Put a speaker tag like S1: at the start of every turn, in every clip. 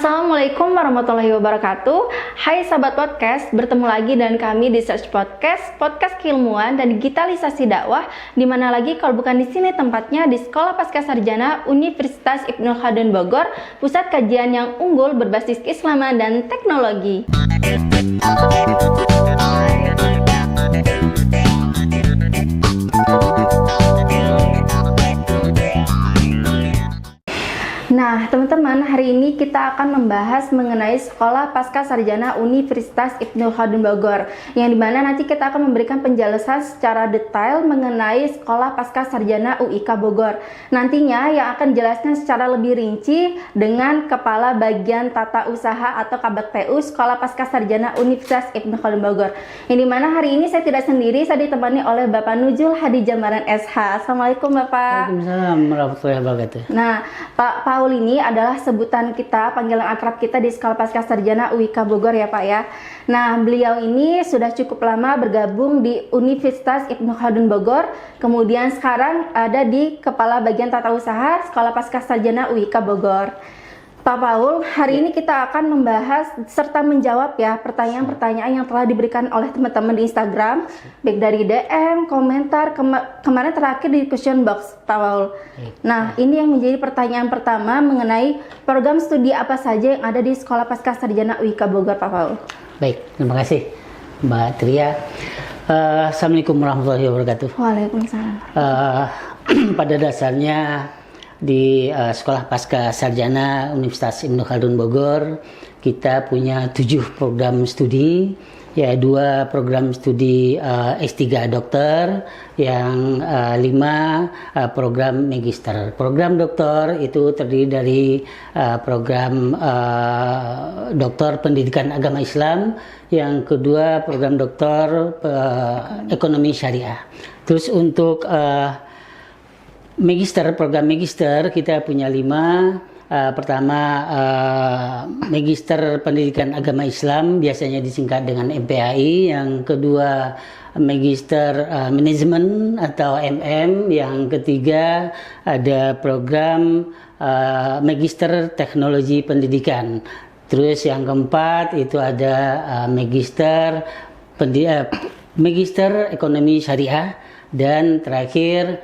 S1: Assalamualaikum warahmatullahi wabarakatuh. Hai sahabat podcast, bertemu lagi dengan kami di Search Podcast, podcast keilmuan dan digitalisasi dakwah. Di mana lagi kalau bukan di sini tempatnya di Sekolah Pascasarjana Universitas Ibnu Khaldun Bogor, pusat kajian yang unggul berbasis keislaman dan teknologi. Nah, teman-teman, hari ini kita akan membahas mengenai Sekolah Pascasarjana Universitas Ibnu Khaldun Bogor, yang dimana nanti kita akan memberikan penjelasan secara detail mengenai Sekolah Pascasarjana UIK Bogor. Nantinya yang akan jelaskan secara lebih rinci dengan Kepala Bagian Tata Usaha atau Kabak PU Sekolah Pascasarjana Universitas Ibnu Khaldun Bogor. Yang dimana hari ini saya tidak sendiri, saya ditemani oleh Bapak Nujul Hadi Jamaran SH. Assalamualaikum Bapak.
S2: Waalaikumsalam warahmatullahi wabarakatuh.
S1: Nah, Pak Paul ini adalah sebutan kita, panggilan akrab kita di Sekolah Pascasarjana UIK Bogor ya Pak ya. Nah, beliau ini sudah cukup lama bergabung di Universitas Ibnu Khaldun Bogor, kemudian sekarang ada di Kepala Bagian Tata Usaha Sekolah Pascasarjana UIK Bogor. Pak Paul, hari ini kita akan membahas serta menjawab ya pertanyaan-pertanyaan yang telah diberikan oleh teman-teman di Instagram, baik dari DM, komentar, kemarin terakhir di question box, Pak Paul. Nah, ini yang menjadi pertanyaan pertama mengenai program studi apa saja yang ada di Sekolah Pascasarjana UIK Bogor, Pak Paul.
S2: Baik, terima kasih Mbak Tria. Assalamualaikum warahmatullahi wabarakatuh.
S1: Waalaikumsalam.
S2: Pada dasarnya di Sekolah Pascasarjana Universitas Ibnu Khaldun Bogor kita punya 7 program studi, ya 2 program studi S3 dokter, yang 5 program magister. Program dokter itu terdiri dari program dokter pendidikan agama Islam, yang kedua program dokter ekonomi syariah. Terus untuk magister, program magister kita punya 5. Pertama magister pendidikan agama Islam, biasanya disingkat dengan MPAI. Yang kedua magister manajemen atau MM. Yang ketiga ada program magister teknologi pendidikan. Terus yang keempat itu ada magister ekonomi syariah. Dan terakhir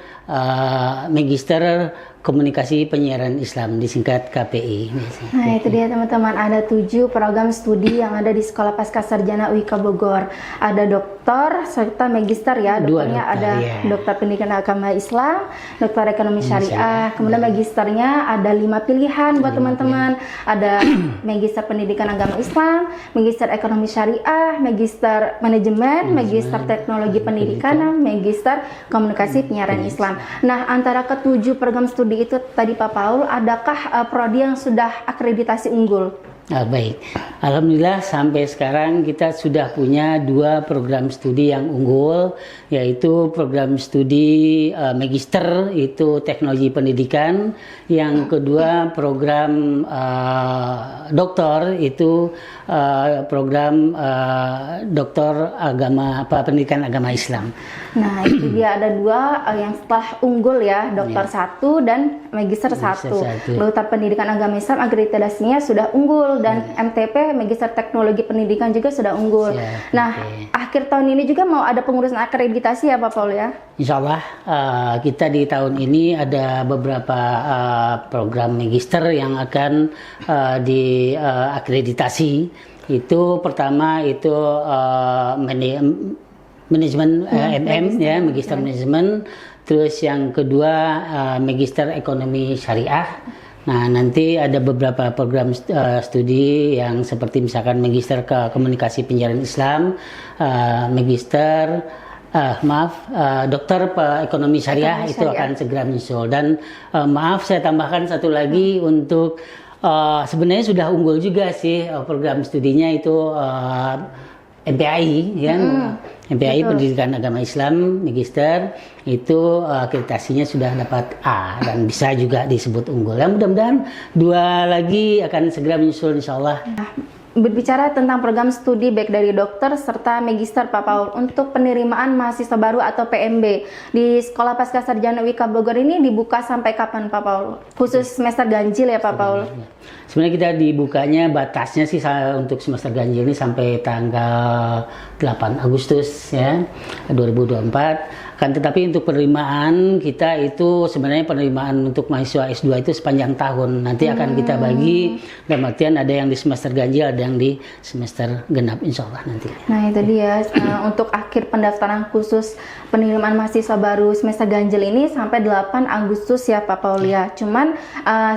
S2: magister komunikasi penyiaran Islam, disingkat KPI.
S1: Nah, itu dia teman-teman, ada 7 program studi yang ada di Sekolah Pascasarjana UIK Bogor. Ada dokter serta magister ya. Dokternya dokter, ada ya. Dokter pendidikan agama Islam, dokter ekonomi syariah. Kemudian magisternya ada 5 pilihan buat teman-teman. Ada magister pendidikan agama Islam, magister ekonomi syariah, magister manajemen, magister teknologi pendidikan, magister komunikasi penyiaran Islam. Nah, antara ke-7 program studi itu tadi Pak Paul, adakah prodi yang sudah akreditasi unggul?
S2: Baik, alhamdulillah sampai sekarang kita sudah punya 2 program studi yang unggul, yaitu program studi magister itu teknologi pendidikan, yang kedua program doktor itu program doktor agama pendidikan agama Islam.
S1: Nah, itu dia ada 2 yang setelah unggul ya, dokter 1 dan magister 1. Dokter pendidikan agama Islam akreditasinya sudah unggul, dan MTP magister teknologi pendidikan juga sudah unggul. Nah, akhir tahun ini juga mau ada pengurusan akreditasi ya Pak Paul ya?
S2: Insya Allah kita di tahun ini ada beberapa program magister yang akan diakreditasi. Itu pertama itu manajemen MM ya, magister manajemen. Terus yang kedua magister ekonomi syariah. Nah, nanti ada beberapa program studi yang seperti misalkan magister komunikasi penyiaran Islam, magister dokter ekonomi syariah itu akan segera menyusul. Dan maaf saya tambahkan satu lagi untuk sebenarnya sudah unggul juga sih program studinya itu MPAI ya. MPAI Pendidikan Agama Islam Magister itu akreditasinya sudah dapat A dan bisa juga disebut unggul. Ya, mudah-mudahan 2 lagi akan segera menyusul insyaallah.
S1: berbicara tentang program studi baik dari dokter serta magister Pak Paul, untuk penerimaan mahasiswa baru atau PMB di Sekolah Pascasarjana UIK Bogor ini dibuka sampai kapan Pak Paul? Khusus semester ganjil ya Pak Paul?
S2: Sebenarnya kita dibukanya batasnya sih untuk semester ganjil ini sampai tanggal 8 Agustus ya 2024. Kan tetapi untuk penerimaan kita itu sebenarnya penerimaan untuk mahasiswa S2 itu sepanjang tahun. Nanti akan kita bagi, dalam artian ada yang di semester ganjil, ada yang di semester genap insya Allah nanti.
S1: Nah itu dia, untuk akhir pendaftaran khusus penerimaan mahasiswa baru semester ganjil ini sampai 8 Agustus ya Pak Paul ya. Cuman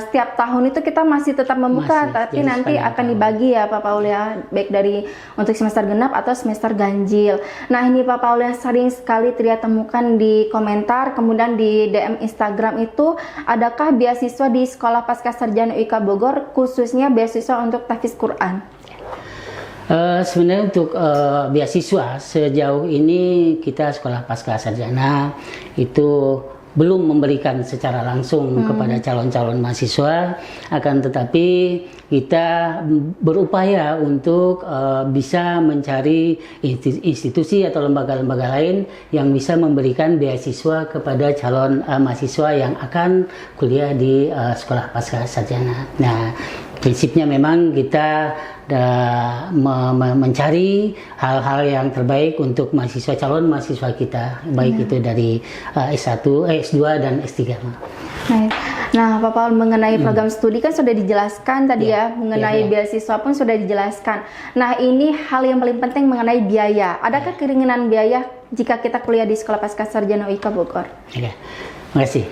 S1: setiap tahun itu kita masih tetap membuka, tapi nanti akan dibagi ya Pak Paul ya, baik dari untuk semester genap atau semester ganjil. Nah ini Pak Paul yang sering sekali Tria temukan di komentar, kemudian di DM Instagram itu, adakah beasiswa di Sekolah Pascasarjana UIK Bogor khususnya beasiswa untuk tahfiz Quran?
S2: Sebenarnya untuk beasiswa sejauh ini kita Sekolah Pascasarjana itu belum memberikan secara langsung kepada calon-calon mahasiswa, akan tetapi kita berupaya untuk bisa mencari institusi atau lembaga-lembaga lain yang bisa memberikan beasiswa kepada calon mahasiswa yang akan kuliah di Sekolah Pascasarjana. Nah, prinsipnya memang kita mencari hal-hal yang terbaik untuk mahasiswa calon mahasiswa kita, baik itu dari S1, S2 dan S3.
S1: Nah, Pak Paul, mengenai program studi kan sudah dijelaskan tadi ya, mengenai beasiswa pun sudah dijelaskan. Nah, ini hal yang paling penting mengenai biaya. Adakah keringanan biaya jika kita kuliah di Sekolah Pascasarjana UIK Bogor?
S2: Terima kasih.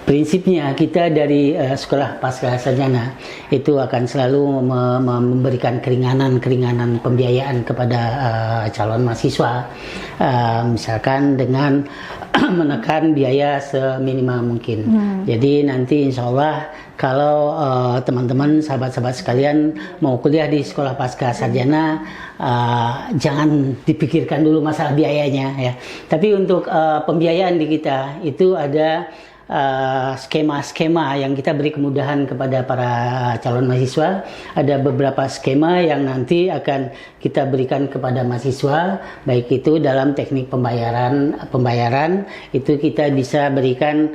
S2: Prinsipnya kita dari Sekolah Pascasarjana itu akan selalu memberikan keringanan pembiayaan kepada calon mahasiswa, misalkan dengan menekan biaya seminimal mungkin. Jadi nanti insya Allah kalau teman-teman, sahabat-sahabat sekalian mau kuliah di Sekolah Pascasarjana, jangan dipikirkan dulu masalah biayanya ya. Tapi untuk pembiayaan di kita itu ada skema-skema yang kita beri kemudahan kepada para calon mahasiswa. Ada beberapa skema yang nanti akan kita berikan kepada mahasiswa, baik itu dalam teknik pembayaran itu kita bisa berikan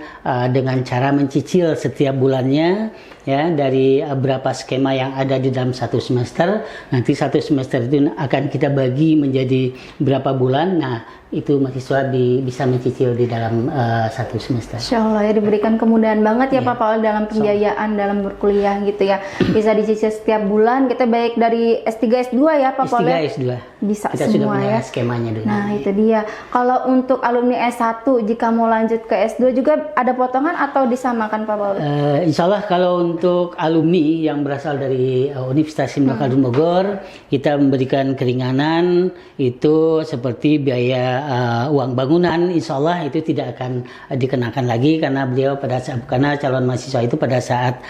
S2: dengan cara mencicil setiap bulannya ya, dari berapa skema yang ada di dalam satu semester. Nanti satu semester itu akan kita bagi menjadi berapa bulan. Nah, itu mahasiswa bisa mencicil di dalam satu semester.
S1: Insya Allah ya, diberikan kemudahan banget ya Pak Paul dalam pembiayaan dalam berkuliah gitu ya. Bisa dicicil setiap bulan, kita baik dari S3, S2 ya Pak Paul ya?
S2: S3, S2.
S1: Bisa
S2: kita
S1: semua
S2: sudah
S1: ya.
S2: Skemanya dulu.
S1: Nah itu dia. Kalau untuk alumni S1 jika mau lanjut ke S2 juga ada potongan atau disamakan Pak Paul?
S2: Insya Allah kalau untuk alumni yang berasal dari Universitas Ibnu Khaldun Bogor, kita memberikan keringanan itu seperti biaya uang bangunan, insya Allah itu tidak akan dikenakan lagi karena beliau karena calon mahasiswa itu pada saat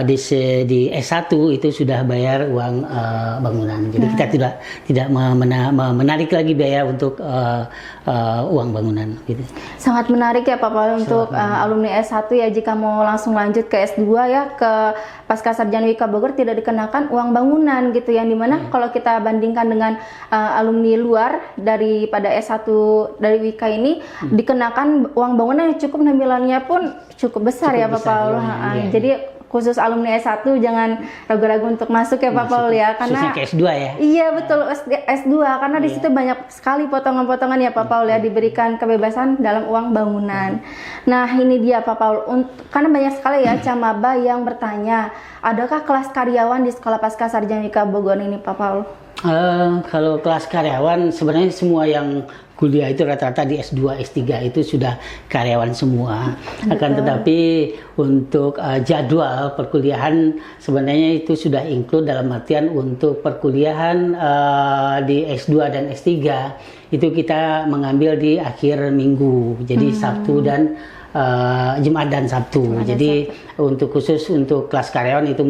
S2: di S1 itu sudah bayar uang bangunan. Jadi kita tidak menarik lagi biaya untuk uang bangunan. Gitu.
S1: Sangat menarik ya Pak Paul untuk alumni S1 ya, jika mau langsung lanjut ke S2 ya ke Pascasarjana UIK Bogor tidak dikenakan uang bangunan gitu, yang dimana kalau kita bandingkan dengan alumni luar daripada S1 dari UIK ini dikenakan uang bangunan yang cukup nominalnya pun cukup besar ya Pak Paul. Jadi khusus alumni S1 jangan ragu-ragu untuk masuk ya Pak Paul ya, karena
S2: khususnya ke S2 ya.
S1: Iya betul, S2 karena di situ banyak sekali potongan-potongan ya Pak Paul ya, diberikan kebebasan dalam uang bangunan. Nah ini dia Pak Paul, karena banyak sekali ya camaba yang bertanya, adakah kelas karyawan di Sekolah Pascasarjana UIK Bogor ini Pak Paul?
S2: Kalau kelas karyawan sebenarnya semua yang kuliah itu rata-rata di S2, S3 itu sudah karyawan semua. Akan tetapi untuk jadwal perkuliahan sebenarnya itu sudah include, dalam artian untuk perkuliahan di S2 dan S3 itu kita mengambil di akhir minggu. Jadi Sabtu dan Jumat dan Sabtu. Jadi untuk khusus untuk kelas karyawan itu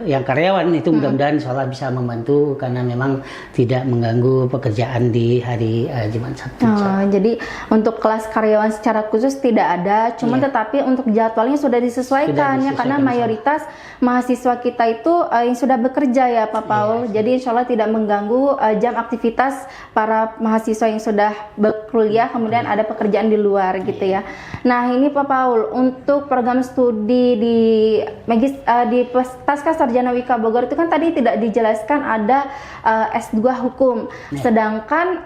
S2: yang karyawan itu mudah-mudahan insya Allah bisa membantu karena memang tidak mengganggu pekerjaan di hari Jumat Sabtu.
S1: Jadi untuk kelas karyawan secara khusus tidak ada, cuman tetapi untuk jadwalnya sudah disesuaikan ya karena mayoritas mahasiswa kita itu yang sudah bekerja ya Pak Paul. Jadi insya Allah tidak mengganggu jam aktivitas para mahasiswa yang sudah berkuliah, kemudian ada pekerjaan di luar gitu ya. Nah ini Pak Paul, untuk program studi di Pasca Sarjana Wika Bogor itu kan tadi tidak dijelaskan ada S2 hukum, sedangkan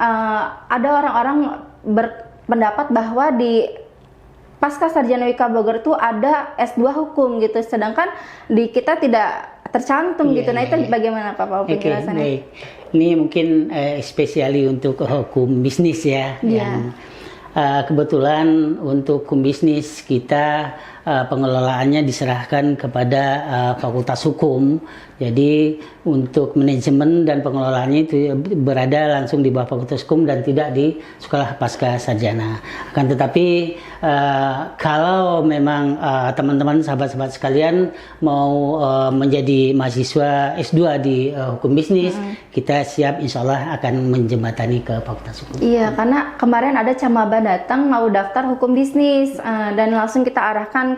S1: ada orang-orang berpendapat bahwa di Pasca Sarjana Wika Bogor itu ada S2 hukum gitu, sedangkan di kita tidak tercantum gitu. Nah itu bagaimana Pak Paul penjelasannya?
S2: Baik. Ini mungkin spesiali untuk hukum bisnis ya. Yang kebetulan untuk hukum bisnis kita pengelolaannya diserahkan kepada Fakultas Hukum. Jadi untuk manajemen dan pengelolaannya itu berada langsung di bawah Fakultas Hukum dan tidak di Sekolah Pasca Sarjana. Akan tetapi kalau memang teman-teman sahabat-sahabat sekalian mau menjadi mahasiswa S2 di hukum bisnis, kita siap insya Allah akan menjembatani ke Fakultas Hukum.
S1: Iya, karena kemarin ada camaba datang mau daftar hukum bisnis dan langsung kita arahkan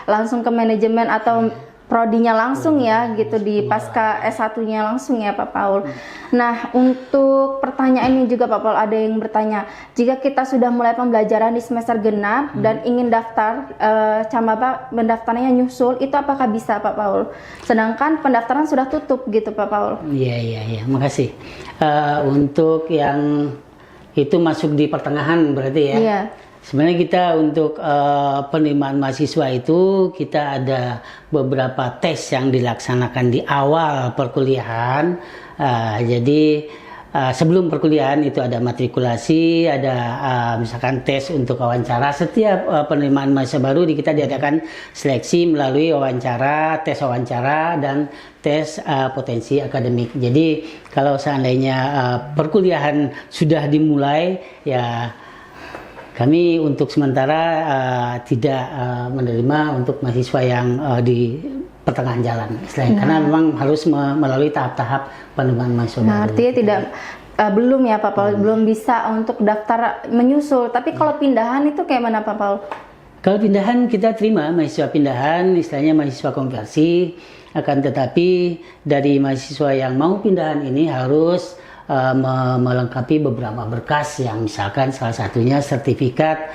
S1: langsung ke manajemen atau prodinya langsung ya gitu di pasca S1-nya langsung ya Pak Paul. Nah untuk pertanyaan ini juga Pak Paul ada yang bertanya, jika kita sudah mulai pembelajaran di semester genap dan ingin daftar camaba pendaftarannya nyusul, itu apakah bisa Pak Paul? Sedangkan pendaftaran sudah tutup gitu Pak Paul.
S2: Iya, makasih. Untuk yang itu masuk di pertengahan berarti ya. Iya. Sebenarnya kita untuk penerimaan mahasiswa itu kita ada beberapa tes yang dilaksanakan di awal perkuliahan. Jadi sebelum perkuliahan itu ada matrikulasi, ada misalkan tes untuk wawancara. Setiap penerimaan mahasiswa baru di kita diadakan seleksi melalui wawancara, tes wawancara dan tes potensi akademik. Jadi kalau seandainya perkuliahan sudah dimulai ya kami untuk sementara tidak menerima untuk mahasiswa yang di pertengahan jalan, karena memang harus melalui tahap-tahap penerimaan mahasiswa baru.
S1: Artinya tidak belum ya Pak Paul, belum bisa untuk daftar menyusul. Tapi kalau pindahan itu kayak mana Pak Paul?
S2: Kalau pindahan kita terima mahasiswa pindahan, istilahnya mahasiswa konversi. Akan tetapi dari mahasiswa yang mau pindahan ini harus melengkapi beberapa berkas yang misalkan salah satunya sertifikat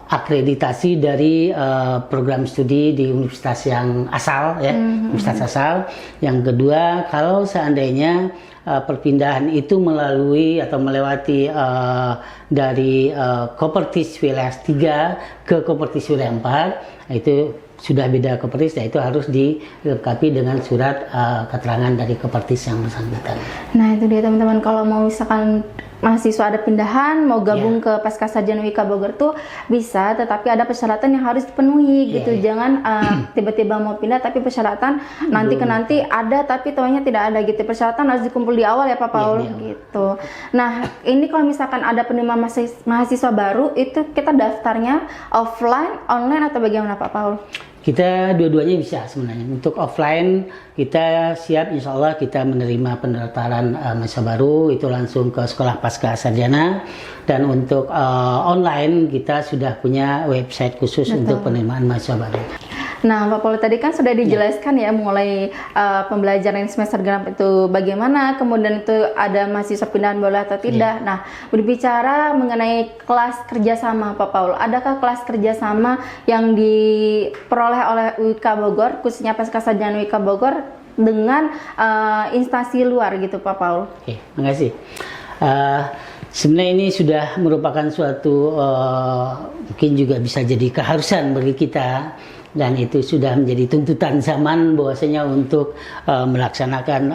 S2: akreditasi dari program studi di universitas yang asal ya, universitas asal. Yang kedua, kalau seandainya perpindahan itu melalui atau melewati dari Kopertis wilayah 3 ke Kopertis wilayah 4, itu sudah beda Kopertis, ya itu harus dilengkapi dengan surat keterangan dari Kopertis yang bersangkutan.
S1: Nah itu dia teman-teman, kalau mau misalkan mahasiswa ada pindahan mau gabung ke Pasca Sarjana Wika Bogor tuh bisa, tetapi ada persyaratan yang harus dipenuhi gitu. Jangan tiba-tiba mau pindah tapi persyaratan nanti ke nanti ada tapi taunya tidak ada gitu. Persyaratan harus dikumpul di awal ya Pak Paul gitu. Nah ini kalau misalkan ada penerimaan mahasiswa baru itu kita daftarnya offline, online atau bagaimana Pak Paul?
S2: Kita dua-duanya bisa sebenarnya. Untuk offline kita siap, insya Allah kita menerima pendaftaran mahasiswa baru itu langsung ke Sekolah Pasca Sarjana. Dan untuk online kita sudah punya website khusus untuk penerimaan mahasiswa baru.
S1: Nah Pak Paul tadi kan sudah dijelaskan ya mulai pembelajaran semester genap itu bagaimana, kemudian itu ada mahasiswa pindahan boleh atau tidak. Nah berbicara mengenai kelas kerjasama Pak Paul, adakah kelas kerjasama yang diperoleh oleh Wika Bogor, khususnya Pasca Sarjana Wika Bogor dengan instansi luar gitu Pak Paul?
S2: Oke, makasih. Sebenarnya ini sudah merupakan suatu mungkin juga bisa jadi keharusan bagi kita. Dan itu sudah menjadi tuntutan zaman bahwasanya untuk melaksanakan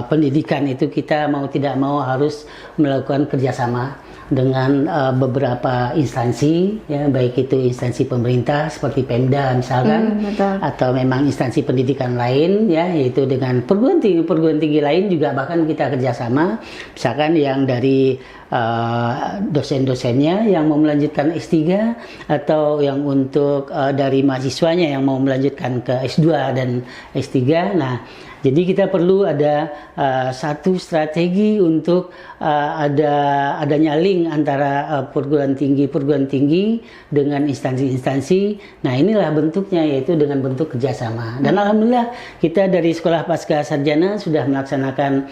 S2: pendidikan itu kita mau tidak mau harus melakukan kerjasama dengan beberapa instansi, ya, baik itu instansi pemerintah seperti Pemda misalkan,
S1: betul.
S2: atau memang instansi pendidikan lain, ya, yaitu dengan perguruan tinggi lain juga bahkan kita kerjasama, misalkan yang dari dosen-dosennya yang mau melanjutkan S3 atau yang untuk dari mahasiswanya yang mau melanjutkan ke S2 dan S3. Nah, jadi kita perlu ada satu strategi untuk adanya link antara perguruan tinggi dengan instansi-instansi. Nah, inilah bentuknya, yaitu dengan bentuk kerjasama. Dan alhamdulillah kita dari Sekolah Pasca Sarjana sudah melaksanakan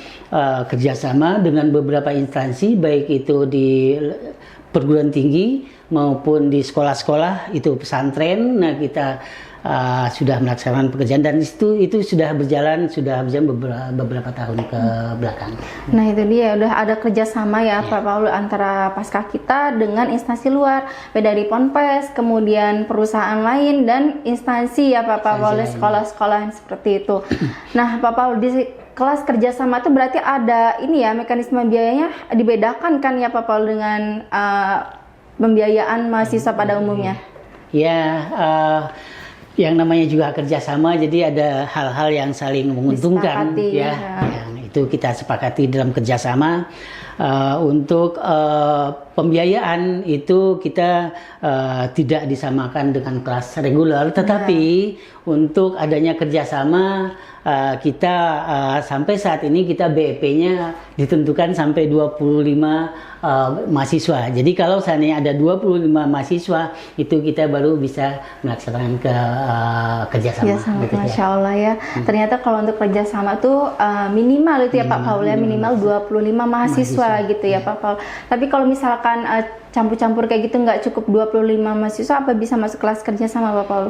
S2: kerjasama dengan beberapa instansi, baik itu di perguruan tinggi maupun di sekolah-sekolah, itu pesantren. Nah, kita sudah melaksanakan pekerjaan dan itu sudah berjalan beberapa tahun ke belakang.
S1: Nah, itu dia, udah ada kerjasama ya Pak Paul antara Pasca kita dengan instansi luar, dari Ponpes, kemudian perusahaan lain dan instansi ya Pak Paul, sekolah-sekolah seperti itu. Nah, Pak Paul, di kelas kerjasama itu berarti ada ini ya, mekanisme biayanya dibedakan kan ya Pak Paul dengan pembiayaan mahasiswa pada umumnya?
S2: Ya, yang namanya juga kerjasama, jadi ada hal-hal yang saling menguntungkan, ya. Yang itu kita sepakati dalam kerjasama. Untuk pembiayaan itu kita tidak disamakan dengan kelas reguler, tetapi untuk adanya kerjasama kita sampai saat ini kita BEP-nya ditentukan sampai 25 mahasiswa. Jadi kalau seandainya ada 25 mahasiswa itu kita baru bisa melaksanakan kerjasama. Gitu,
S1: Masya Allah ya. Ternyata kalau untuk kerjasama tuh minimal itu ya Pak Paul ya, minimal 25 mahasiswa gitu ya Pak Paul. Tapi kalau misalkan campur-campur kayak gitu nggak cukup 25 mahasiswa, apa bisa masuk kelas kerjasama Pak Paul?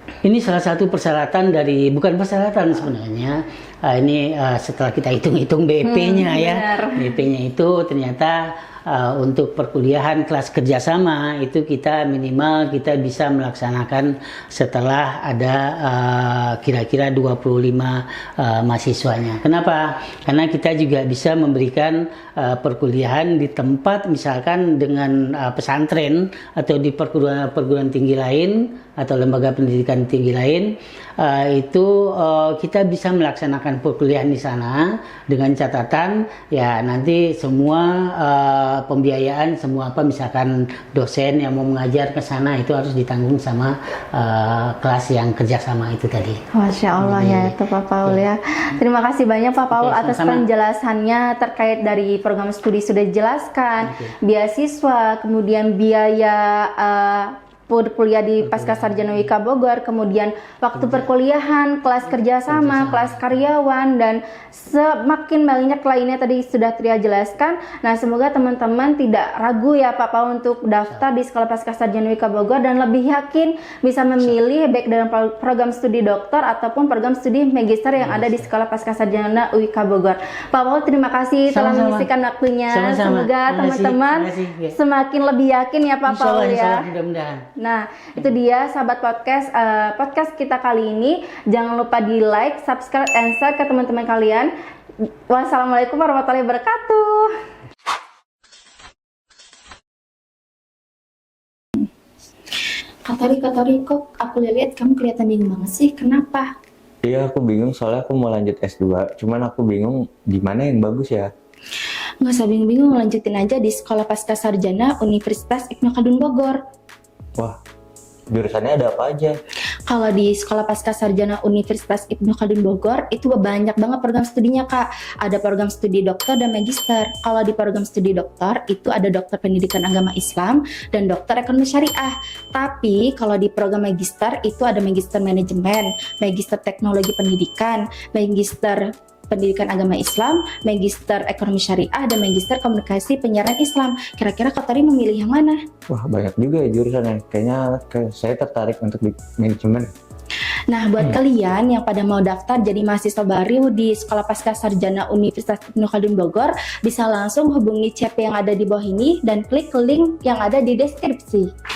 S2: Ini salah satu persyaratan dari, bukan persyaratan sebenarnya, ini setelah kita hitung-hitung BP-nya ya, BP-nya itu ternyata untuk perkuliahan kelas kerjasama itu kita minimal kita bisa melaksanakan setelah ada kira-kira 25 mahasiswanya. Kenapa? Karena kita juga bisa memberikan perkuliahan di tempat misalkan dengan pesantren atau di perguruan tinggi lain atau lembaga pendidikan tinggi lain, itu kita bisa melaksanakan perkuliahan di sana dengan catatan ya nanti semua pembiayaan semua misalkan dosen yang mau mengajar ke sana itu harus ditanggung sama kelas yang kerjasama itu tadi.
S1: Masya Allah. Jadi, ya itu Pak Paul ya. Terima kasih banyak Pak Paul atas penjelasannya terkait dari program studi sudah dijelaskan, beasiswa, kemudian biaya kuliah di Pasca Sarjana UIK Bogor, kemudian waktu perkuliahan, kelas kerjasama, kelas karyawan, dan semakin banyak lainnya tadi sudah Tria jelaskan. Nah, semoga teman-teman tidak ragu ya Pak Paul untuk daftar di Sekolah Pasca Sarjana UIK Bogor dan lebih yakin bisa memilih baik dalam program studi doktor ataupun program studi magister yang ada di Sekolah Pasca Sarjana UIK Bogor. Pak Paul, terima kasih telah mengisikan waktunya. Semoga teman-teman semakin lebih yakin ya Pak Paul ya. Nah, itu dia sahabat podcast kita kali ini. Jangan lupa di like, subscribe, and share ke teman-teman kalian. Wassalamualaikum warahmatullahi wabarakatuh. Kak Tori, kok aku lihat kamu kelihatan bingung banget sih? Kenapa?
S3: Iya, aku bingung soalnya aku mau lanjut S2. Cuman aku bingung di mana yang bagus ya.
S1: Nggak usah bingung-bingung, lanjutin aja di Sekolah Pasca Sarjana Universitas Ibnu Khaldun Bogor.
S3: Wah, jurusannya ada apa aja?
S1: Kalau di Sekolah Pasca Sarjana Universitas Ibnu Khaldun Bogor itu banyak banget program studinya Kak. Ada program studi doktor dan magister. Kalau di program studi doktor itu ada doktor pendidikan agama Islam dan doktor ekonomi syariah. Tapi kalau di program magister itu ada magister manajemen, magister teknologi pendidikan, magister pendidikan agama Islam, magister ekonomi syariah, dan magister komunikasi penyiaran Islam. Kira-kira Kak Tori memilih yang mana?
S3: Wah, banyak juga ya jurusannya. Kayaknya saya tertarik untuk di manajemen.
S1: Nah, buat kalian yang pada mau daftar jadi mahasiswa baru di Sekolah Pasca Sarjana Universitas Ibnu Khaldun Bogor, bisa langsung hubungi chat yang ada di bawah ini dan klik link yang ada di deskripsi.